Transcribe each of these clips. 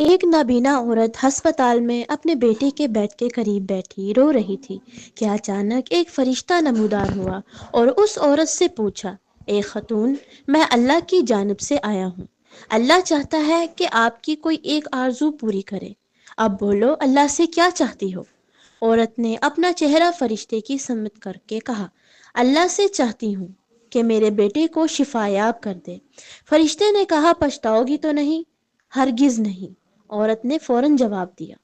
ایک نابینا عورت ہسپتال میں اپنے بیٹے کے بیڈ کے قریب بیٹھی رو رہی تھی کہ اچانک ایک فرشتہ نمودار ہوا اور اس عورت سے پوچھا، اے خاتون، میں اللہ کی جانب سے آیا ہوں۔ اللہ چاہتا ہے کہ آپ کی کوئی ایک آرزو پوری کرے۔ اب بولو، اللہ سے کیا چاہتی ہو؟ عورت نے اپنا چہرہ فرشتے کی سمت کر کے کہا، اللہ سے چاہتی ہوں کہ میرے بیٹے کو شفا یاب کر دے۔ فرشتے نے کہا، پچھتاؤ گی تو نہیں؟ ہرگز نہیں۔ عورت نے فوراً جواب دیا،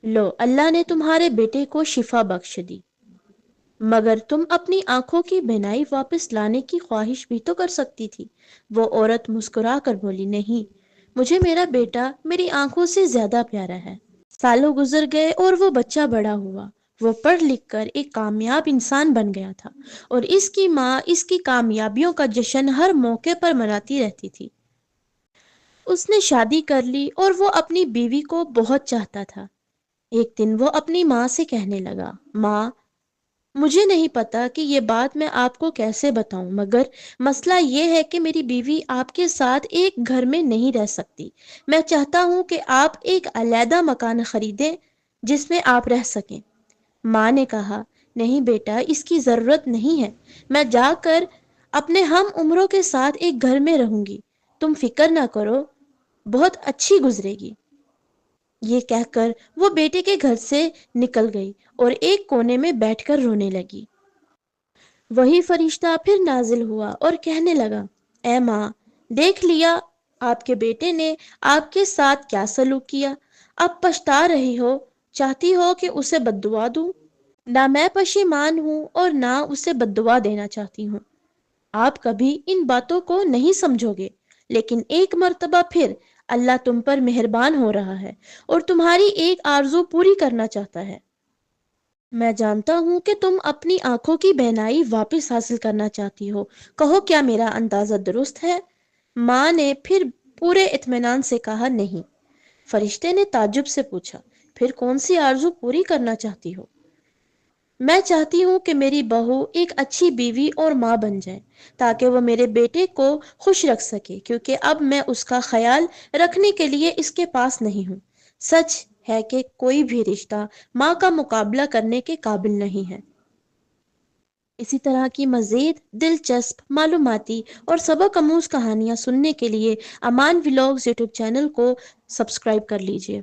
لو، اللہ نے تمہارے بیٹے کو شفا بخش دی، مگر تم اپنی آنکھوں کی بینائی واپس لانے کی خواہش بھی تو کر سکتی تھی۔ وہ عورت مسکرا کر بولی، نہیں، مجھے میرا بیٹا میری آنکھوں سے زیادہ پیارا ہے۔ سالوں گزر گئے اور وہ بچہ بڑا ہوا۔ وہ پڑھ لکھ کر ایک کامیاب انسان بن گیا تھا اور اس کی ماں اس کی کامیابیوں کا جشن ہر موقع پر مناتی رہتی تھی۔ اس نے شادی کر لی اور وہ اپنی بیوی کو بہت چاہتا تھا۔ ایک دن وہ اپنی ماں سے کہنے لگا، ماں، مجھے نہیں پتا کہ یہ بات میں آپ کو کیسے بتاؤں، مگر مسئلہ یہ ہے کہ میری بیوی آپ کے ساتھ ایک گھر میں نہیں رہ سکتی۔ میں چاہتا ہوں کہ آپ ایک علیحدہ مکان خریدیں جس میں آپ رہ سکیں۔ ماں نے کہا، نہیں بیٹا، اس کی ضرورت نہیں ہے، میں جا کر اپنے ہم عمروں کے ساتھ ایک گھر میں رہوں گی، تم فکر نہ کرو، بہت اچھی گزرے گی۔ یہ کہہ کر وہ بیٹے کے گھر سے نکل گئی اور ایک کونے میں بیٹھ کر رونے لگی۔ وہی فرشتہ پھر نازل ہوا اور کہنے لگا، اے ماں، دیکھ لیا آپ کے بیٹے نے آپ کے ساتھ کیا سلوک کیا، اب پچھتا رہی ہو، چاہتی ہو کہ اسے بد دعا دوں؟ نہ میں پشیمان ہوں اور نہ اسے بد دعا دینا چاہتی ہوں۔ آپ کبھی ان باتوں کو نہیں سمجھو گے، لیکن ایک مرتبہ پھر اللہ تم پر مہربان ہو رہا ہے اور تمہاری ایک آرزو پوری کرنا چاہتا ہے۔ میں جانتا ہوں کہ تم اپنی آنکھوں کی بینائی واپس حاصل کرنا چاہتی ہو، کہو کیا میرا اندازہ درست ہے؟ ماں نے پھر پورے اطمینان سے کہا، نہیں۔ فرشتے نے تعجب سے پوچھا، پھر کون سی آرزو پوری کرنا چاہتی ہو؟ میں چاہتی ہوں کہ میری بہو ایک اچھی بیوی اور ماں بن جائے تاکہ وہ میرے بیٹے کو خوش رکھ سکے، کیونکہ اب میں اس کا خیال رکھنے کے لیے اس کے پاس نہیں ہوں۔ سچ ہے کہ کوئی بھی رشتہ ماں کا مقابلہ کرنے کے قابل نہیں ہے۔ اسی طرح کی مزید دلچسپ معلوماتی اور سبق آموز کہانیاں سننے کے لیے امان ولاگز یوٹیوب چینل کو سبسکرائب کر لیجیے۔